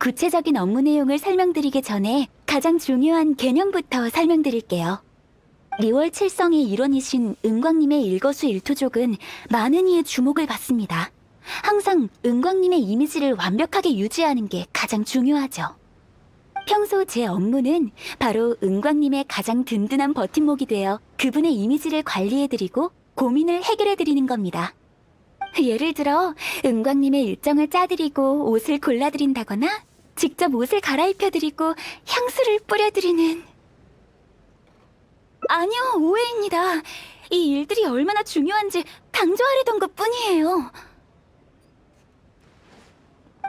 구체적인 업무 내용을 설명드리기 전에 가장 중요한 개념부터 설명드릴게요. 리월 칠성의 일원이신 은광님의 일거수일투족은 많은 이의 주목을 받습니다. 항상 은광님의 이미지를 완벽하게 유지하는 게 가장 중요하죠. 평소 제 업무는 바로 은광님의 가장 든든한 버팀목이 되어 그분의 이미지를 관리해드리고 고민을 해결해드리는 겁니다. 예를 들어 은광님의 일정을 짜드리고 옷을 골라드린다거나 직접 옷을 갈아입혀드리고 향수를 뿌려드리는... 아니요, 오해입니다. 이 일들이 얼마나 중요한지 강조하려던 것뿐이에요.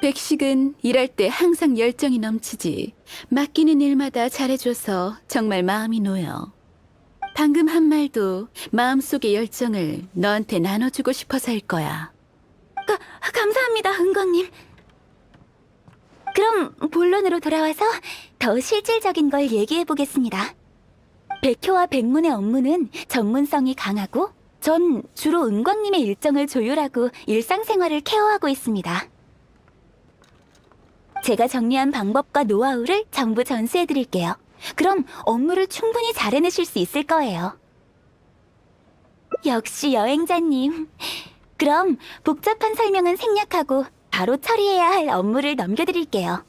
백식은 일할 때 항상 열정이 넘치지. 맡기는 일마다 잘해줘서 정말 마음이 놓여. 방금 한 말도 마음속의 열정을 너한테 나눠주고 싶어서일 거야. 감사합니다, 은광님. 그럼 본론으로 돌아와서 더 실질적인 걸 얘기해보겠습니다. 백효와 백문의 업무는 전문성이 강하고 전 주로 은광님의 일정을 조율하고 일상생활을 케어하고 있습니다. 제가 정리한 방법과 노하우를 전부 전수해드릴게요. 그럼 업무를 충분히 잘 해내실 수 있을 거예요. 역시 여행자님. 그럼 복잡한 설명은 생략하고 바로 처리해야 할 업무를 넘겨드릴게요.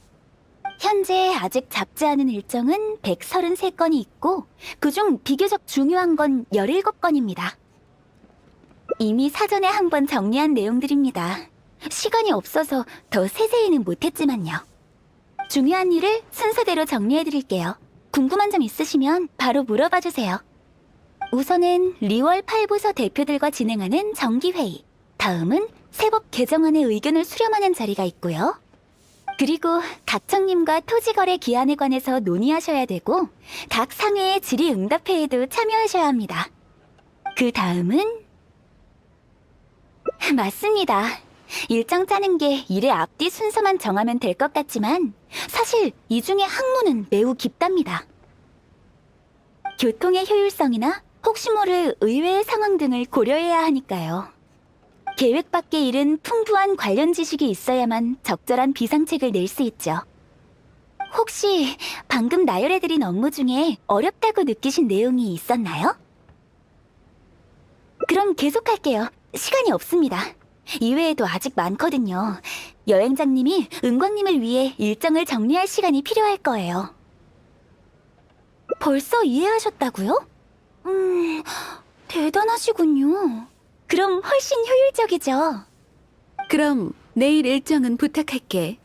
현재 아직 잡지 않은 일정은 133건이 있고 그중 비교적 중요한 건 17건입니다. 이미 사전에 한번 정리한 내용들입니다. 시간이 없어서 더 세세히는 못했지만요. 중요한 일을 순서대로 정리해드릴게요. 궁금한 점 있으시면 바로 물어봐주세요. 우선은 리월 8부서 대표들과 진행하는 정기회의, 다음은 세법 개정안의 의견을 수렴하는 자리가 있고요. 그리고 각청님과 토지거래 기한에 관해서 논의하셔야 되고 각 상회의 질의응답회에도 참여하셔야 합니다. 그 다음은... 맞습니다. 일정 짜는 게 일의 앞뒤 순서만 정하면 될 것 같지만 사실 이 중에 학문은 매우 깊답니다. 교통의 효율성이나 혹시 모를 의외의 상황 등을 고려해야 하니까요. 계획 밖의 일은 풍부한 관련 지식이 있어야만 적절한 비상책을 낼 수 있죠. 혹시 방금 나열해드린 업무 중에 어렵다고 느끼신 내용이 있었나요? 그럼 계속할게요. 시간이 없습니다. 이외에도 아직 많거든요. 여행장님이 은광님을 위해 일정을 정리할 시간이 필요할 거예요. 벌써 이해하셨다고요? 대단하시군요. 그럼 훨씬 효율적이죠. 그럼 내일 일정은 부탁할게.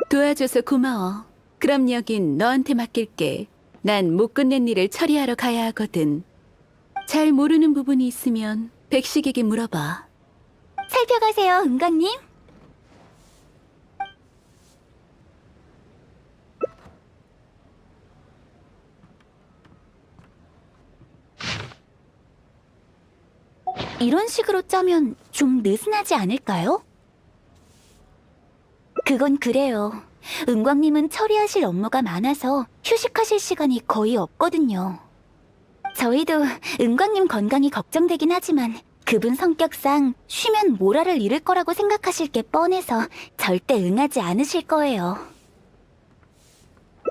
도와줘서 고마워. 그럼 여긴 너한테 맡길게. 난 못 끝낸 일을 처리하러 가야 하거든. 잘 모르는 부분이 있으면 백식에게 물어봐. 살펴가세요, 은광님. 이런 식으로 짜면 좀 느슨하지 않을까요? 그건 그래요. 은광님은 처리하실 업무가 많아서 휴식하실 시간이 거의 없거든요. 저희도 은광님 건강이 걱정되긴 하지만 그분 성격상 쉬면 모랄을 잃을 거라고 생각하실 게 뻔해서 절대 응하지 않으실 거예요.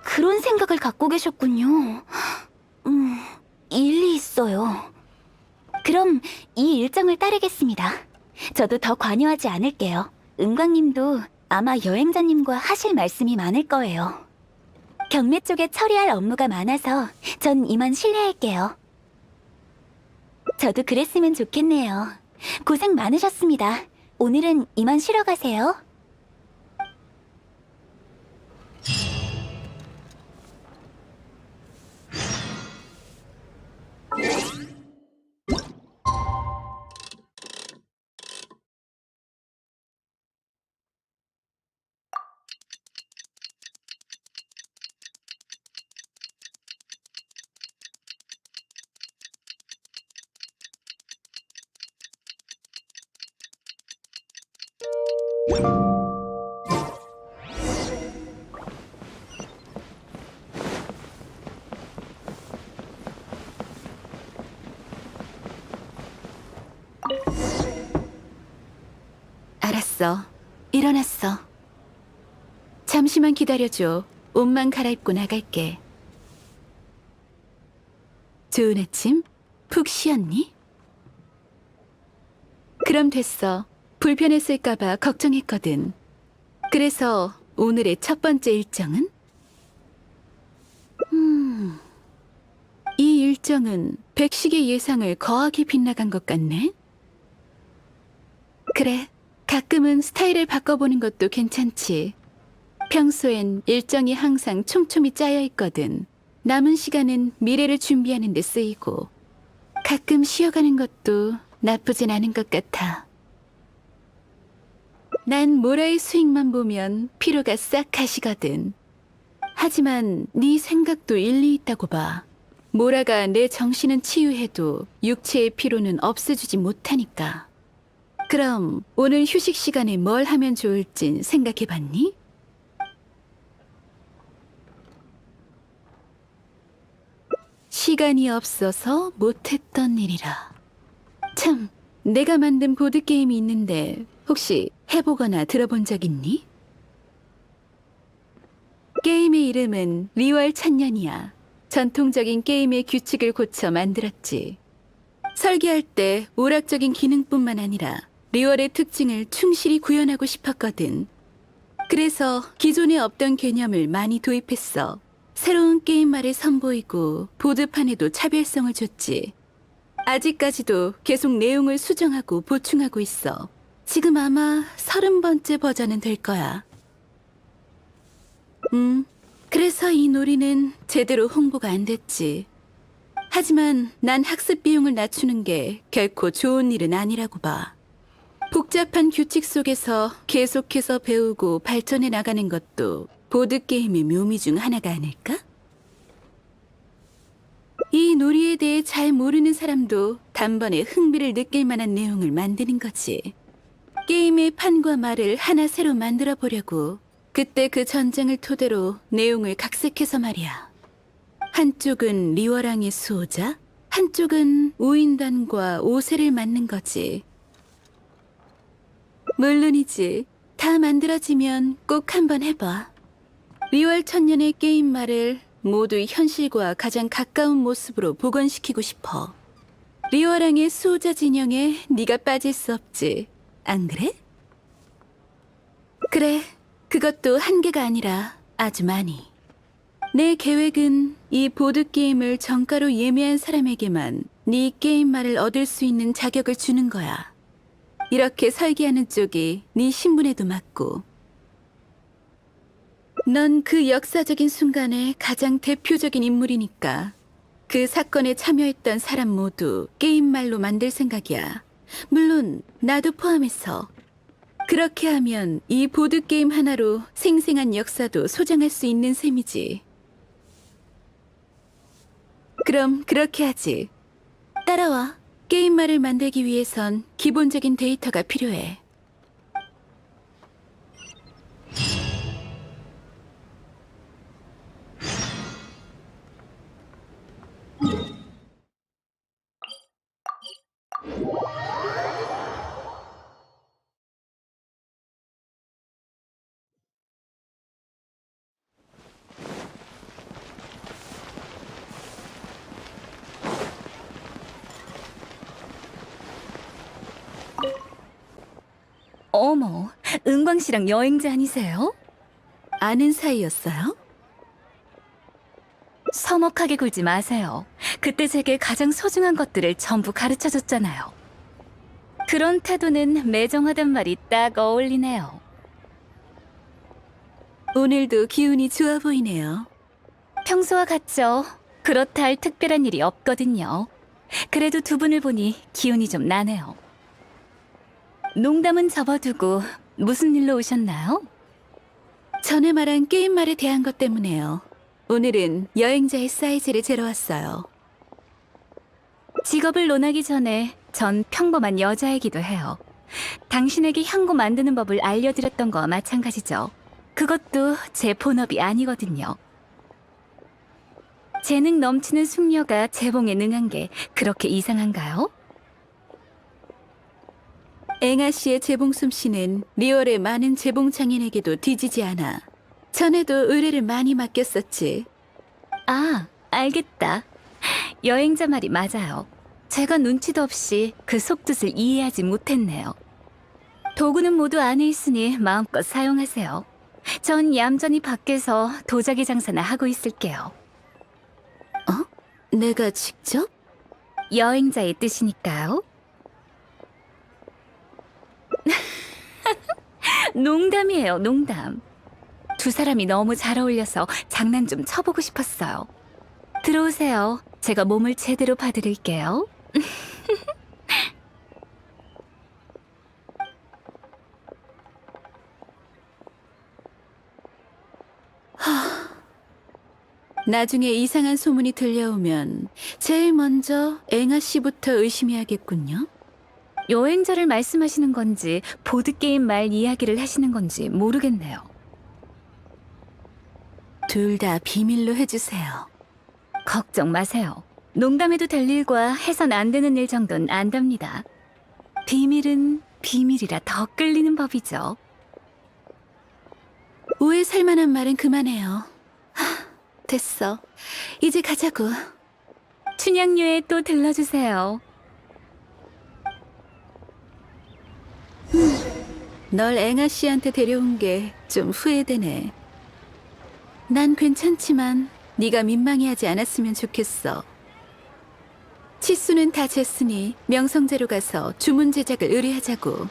그런 생각을 갖고 계셨군요. 일리 있어요. 그럼 이 일정을 따르겠습니다. 저도 더 관여하지 않을게요. 은광님도 아마 여행자님과 하실 말씀이 많을 거예요. 경매 쪽에 처리할 업무가 많아서 전 이만 실례할게요. 저도 그랬으면 좋겠네요. 고생 많으셨습니다. 오늘은 이만 쉬러 가세요. 알았어. 일어났어. 잠시만 기다려줘. 옷만 갈아입고 나갈게. 좋은 아침? 푹 쉬었니? 그럼 됐어. 불편했을까봐 걱정했거든. 그래서 오늘의 첫 번째 일정은? 이 일정은 백식의 예상을 거하게 빗나간 것 같네. 그래, 가끔은 스타일을 바꿔보는 것도 괜찮지. 평소엔 일정이 항상 촘촘히 짜여 있거든. 남은 시간은 미래를 준비하는 데 쓰이고, 가끔 쉬어가는 것도 나쁘진 않은 것 같아. 난 모라의 수익만 보면 피로가 싹 가시거든. 하지만 네 생각도 일리 있다고 봐. 모라가 내 정신은 치유해도 육체의 피로는 없애주지 못하니까. 그럼 오늘 휴식 시간에 뭘 하면 좋을진 생각해봤니? 시간이 없어서 못했던 일이라. 참, 내가 만든 보드게임이 있는데 혹시 해보거나 들어본 적 있니? 게임의 이름은 리월 천년이야. 전통적인 게임의 규칙을 고쳐 만들었지. 설계할 때 오락적인 기능뿐만 아니라 리월의 특징을 충실히 구현하고 싶었거든. 그래서 기존에 없던 개념을 많이 도입했어. 새로운 게임말을 선보이고 보드판에도 차별성을 줬지. 아직까지도 계속 내용을 수정하고 보충하고 있어. 지금 아마 30번째 버전은 될 거야. 그래서 이 놀이는 제대로 홍보가 안 됐지. 하지만 난 학습 비용을 낮추는 게 결코 좋은 일은 아니라고 봐. 복잡한 규칙 속에서 계속해서 배우고 발전해 나가는 것도 보드게임의 묘미 중 하나가 아닐까? 이 놀이에 대해 잘 모르는 사람도 단번에 흥미를 느낄 만한 내용을 만드는 거지. 게임의 판과 말을 하나 새로 만들어 보려고 그때 그 전쟁을 토대로 내용을 각색해서 말이야. 한쪽은 리워랑의 수호자, 한쪽은 우인단과 오세를 맞는 거지. 물론이지. 다 만들어지면 꼭 한번 해봐. 리월 천년의 게임말을 모두 현실과 가장 가까운 모습으로 복원시키고 싶어. 리워랑의 수호자 진영에 네가 빠질 수 없지. 안 그래? 그래, 그것도 한 개가 아니라 아주 많이. 내 계획은 이 보드게임을 정가로 예매한 사람에게만 네 게임말을 얻을 수 있는 자격을 주는 거야. 이렇게 설계하는 쪽이 네 신분에도 맞고. 넌 그 역사적인 순간의 가장 대표적인 인물이니까 그 사건에 참여했던 사람 모두 게임말로 만들 생각이야. 물론 나도 포함해서. 그렇게 하면 이 보드게임 하나로 생생한 역사도 소장할 수 있는 셈이지. 그럼 그렇게 하지. 따라와. 게임말을 만들기 위해선 기본적인 데이터가 필요해. 어머, 은광 씨랑 여행자 아니세요? 아는 사이였어요? 서먹하게 굴지 마세요. 그때 제게 가장 소중한 것들을 전부 가르쳐줬잖아요. 그런 태도는 매정하단 말이 딱 어울리네요. 오늘도 기운이 좋아 보이네요. 평소와 같죠. 그렇다 할 특별한 일이 없거든요. 그래도 두 분을 보니 기운이 좀 나네요. 농담은 접어두고 무슨 일로 오셨나요? 전에 말한 게임말에 대한 것 때문에요. 오늘은 여행자의 사이즈를 재러 왔어요. 직업을 논하기 전에 전 평범한 여자이기도 해요. 당신에게 향고 만드는 법을 알려드렸던 거와 마찬가지죠. 그것도 제 본업이 아니거든요. 재능 넘치는 숙녀가 재봉에 능한 게 그렇게 이상한가요? 앵아 씨의 재봉 솜씨는 리월의 많은 재봉 장인에게도 뒤지지 않아. 전에도 의뢰를 많이 맡겼었지. 아, 알겠다. 여행자 말이 맞아요. 제가 눈치도 없이 그 속뜻을 이해하지 못했네요. 도구는 모두 안에 있으니 마음껏 사용하세요. 전 얌전히 밖에서 도자기 장사나 하고 있을게요. 내가 직접? 여행자의 뜻이니까요. 농담이에요, 농담. 두 사람이 너무 잘 어울려서 장난 좀 쳐보고 싶었어요. 들어오세요. 제가 몸을 제대로 봐드릴게요. 나중에 이상한 소문이 들려오면 제일 먼저 앵아 씨부터 의심해야겠군요. 여행자를 말씀하시는 건지 보드게임 말 이야기를 하시는 건지 모르겠네요. 둘 다 비밀로 해주세요. 걱정 마세요. 농담해도 될 일과 해선 안 되는 일 정도는 안답니다. 비밀은 비밀이라 더 끌리는 법이죠. 오해 살 만한 말은 그만해요. 됐어. 이제 가자고. 춘향류에 또 들러주세요. 널 앵아 씨한테 데려온 게 좀 후회되네. 난 괜찮지만 네가 민망해하지 않았으면 좋겠어. 치수는 다 쟀으니 명성재로 가서 주문 제작을 의뢰하자고.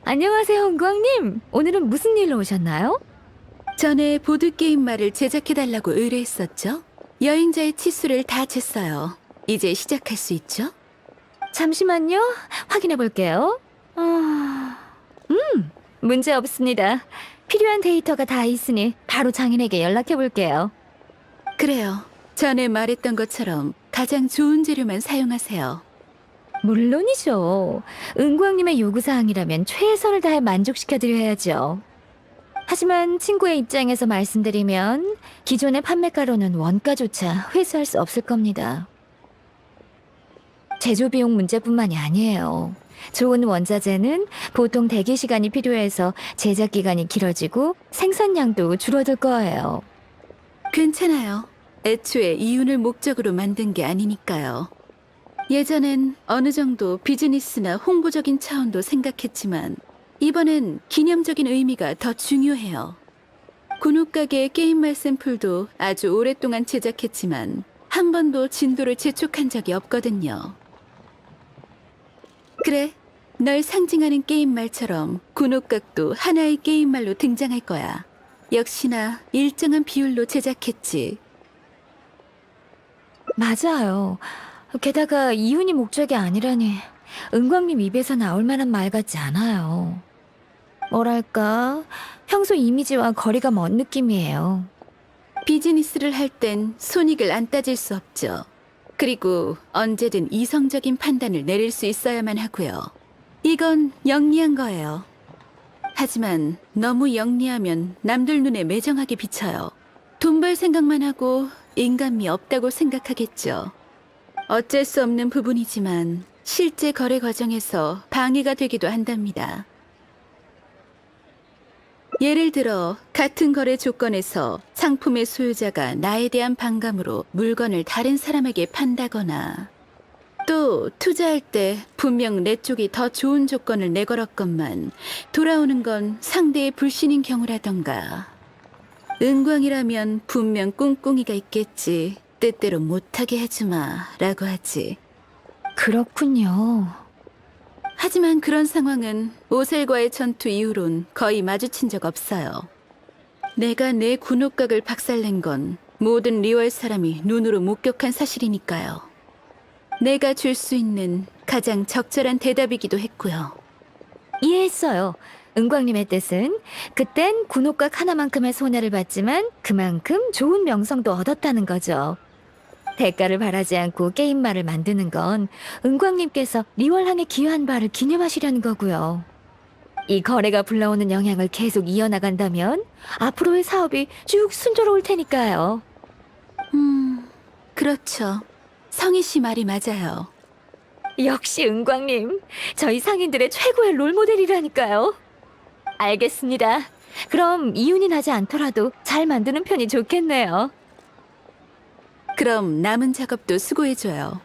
안녕하세요, 은광님. 오늘은 무슨 일로 오셨나요? 전에 보드게임 말을 제작해달라고 의뢰했었죠? 여행자의 치수를 다 쟀어요. 이제 시작할 수 있죠? 잠시만요. 확인해 볼게요. 문제 없습니다. 필요한 데이터가 다 있으니 바로 장인에게 연락해 볼게요. 그래요. 전에 말했던 것처럼 가장 좋은 재료만 사용하세요. 물론이죠. 은광님의 요구사항이라면 최선을 다해 만족시켜드려야죠. 하지만 친구의 입장에서 말씀드리면 기존의 판매가로는 원가조차 회수할 수 없을 겁니다. 제조 비용 문제뿐만이 아니에요. 좋은 원자재는 보통 대기 시간이 필요해서 제작 기간이 길어지고 생산량도 줄어들 거예요. 괜찮아요. 애초에 이윤을 목적으로 만든 게 아니니까요. 예전엔 어느 정도 비즈니스나 홍보적인 차원도 생각했지만 이번엔 기념적인 의미가 더 중요해요. 군옥가게 게임말 샘플도 아주 오랫동안 제작했지만 한 번도 진도를 재촉한 적이 없거든요. 그래, 널 상징하는 게임말처럼 군옥각도 하나의 게임말로 등장할 거야. 역시나 일정한 비율로 제작했지. 맞아요. 게다가 이윤이 목적이 아니라니 은광님 입에서 나올 만한 말 같지 않아요. 뭐랄까, 평소 이미지와 거리가 먼 느낌이에요. 비즈니스를 할 땐 손익을 안 따질 수 없죠. 그리고 언제든 이성적인 판단을 내릴 수 있어야만 하고요. 이건 영리한 거예요. 하지만 너무 영리하면 남들 눈에 매정하게 비쳐요. 돈 벌 생각만 하고 인간미 없다고 생각하겠죠. 어쩔 수 없는 부분이지만 실제 거래 과정에서 방해가 되기도 한답니다. 예를 들어 같은 거래 조건에서 상품의 소유자가 나에 대한 반감으로 물건을 다른 사람에게 판다거나 또 투자할 때 분명 내 쪽이 더 좋은 조건을 내걸었건만 돌아오는 건 상대의 불신인 경우라던가. 은광이라면 분명 꿍꿍이가 있겠지. 뜻대로 못하게 해주마 라고 하지. 그렇군요. 하지만 그런 상황은 오셀과의 전투 이후론 거의 마주친 적 없어요. 내가 내 군옥각을 박살낸 건 모든 리월 사람이 눈으로 목격한 사실이니까요. 내가 줄 수 있는 가장 적절한 대답이기도 했고요. 이해했어요. 은광님의 뜻은 그땐 군옥각 하나만큼의 손해를 봤지만 그만큼 좋은 명성도 얻었다는 거죠. 대가를 바라지 않고 게임말을 만드는 건 은광님께서 리월항에 기여한 바를 기념하시려는 거고요. 이 거래가 불러오는 영향을 계속 이어나간다면 앞으로의 사업이 쭉 순조로울 테니까요. 그렇죠. 성희 씨 말이 맞아요. 역시 은광님, 저희 상인들의 최고의 롤모델이라니까요. 알겠습니다. 그럼 이윤이 나지 않더라도 잘 만드는 편이 좋겠네요. 그럼 남은 작업도 수고해줘요.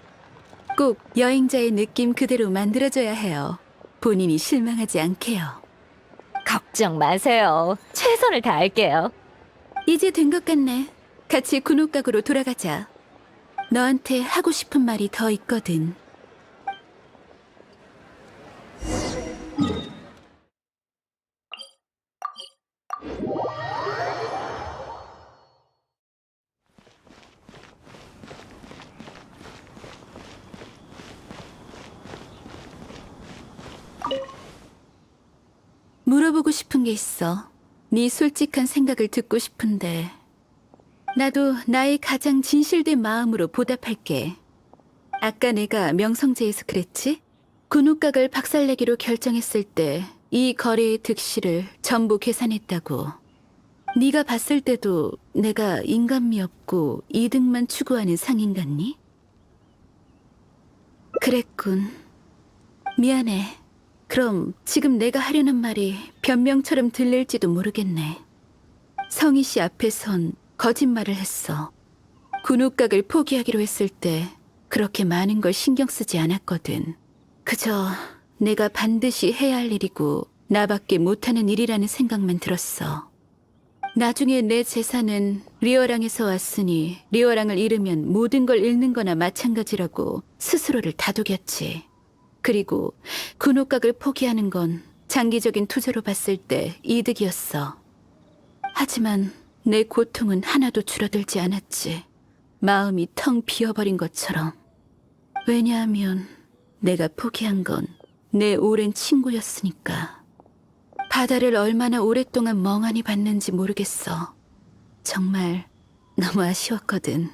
꼭 여행자의 느낌 그대로 만들어줘야 해요. 본인이 실망하지 않게요. 걱정 마세요. 최선을 다할게요. 이제 된 것 같네. 같이 군옥각으로 돌아가자. 너한테 하고 싶은 말이 더 있거든. 물어보고 싶은 게 있어. 네 솔직한 생각을 듣고 싶은데 나도 나의 가장 진실된 마음으로 보답할게. 아까 내가 명성제에서 그랬지? 군옥각을 박살내기로 결정했을 때 이 거래의 득실을 전부 계산했다고. 네가 봤을 때도 내가 인간미 없고 이득만 추구하는 상인 같니? 그랬군. 미안해. 그럼 지금 내가 하려는 말이 변명처럼 들릴지도 모르겠네. 성희 씨 앞에선 거짓말을 했어. 군옥각을 포기하기로 했을 때 그렇게 많은 걸 신경 쓰지 않았거든. 그저 내가 반드시 해야 할 일이고 나밖에 못하는 일이라는 생각만 들었어. 나중에 내 재산은 리어랑에서 왔으니 리어랑을 잃으면 모든 걸 잃는 거나 마찬가지라고 스스로를 다독였지. 그리고 군옥각을 포기하는 건 장기적인 투자로 봤을 때 이득이었어. 하지만 내 고통은 하나도 줄어들지 않았지. 마음이 텅 비어버린 것처럼. 왜냐하면 내가 포기한 건 내 오랜 친구였으니까. 바다를 얼마나 오랫동안 멍하니 봤는지 모르겠어. 정말 너무 아쉬웠거든.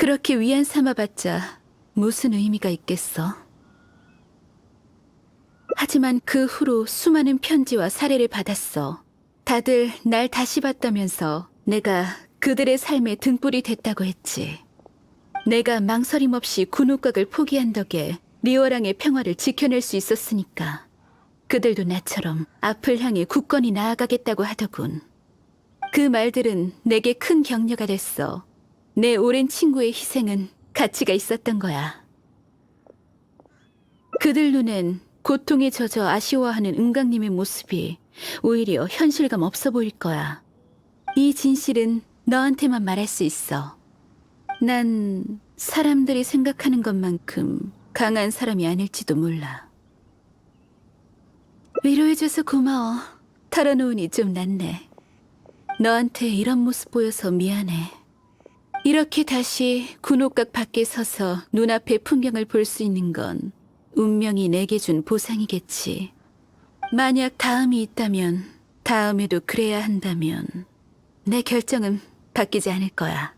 그렇게 위안 삼아봤자 무슨 의미가 있겠어? 하지만 그 후로 수많은 편지와 사례를 받았어. 다들 날 다시 봤다면서 내가 그들의 삶에 등불이 됐다고 했지. 내가 망설임 없이 군옥각을 포기한 덕에 리오랑의 평화를 지켜낼 수 있었으니까. 그들도 나처럼 앞을 향해 굳건히 나아가겠다고 하더군. 그 말들은 내게 큰 격려가 됐어. 내 오랜 친구의 희생은 가치가 있었던 거야. 그들 눈엔 고통에 젖어 아쉬워하는 은강님의 모습이 오히려 현실감 없어 보일 거야. 이 진실은 너한테만 말할 수 있어. 난 사람들이 생각하는 것만큼 강한 사람이 아닐지도 몰라. 위로해줘서 고마워. 털어놓으니 좀 낫네. 너한테 이런 모습 보여서 미안해. 이렇게 다시 군옥각 밖에 서서 눈앞의 풍경을 볼 수 있는 건 운명이 내게 준 보상이겠지. 만약 다음이 있다면, 다음에도 그래야 한다면 내 결정은 바뀌지 않을 거야.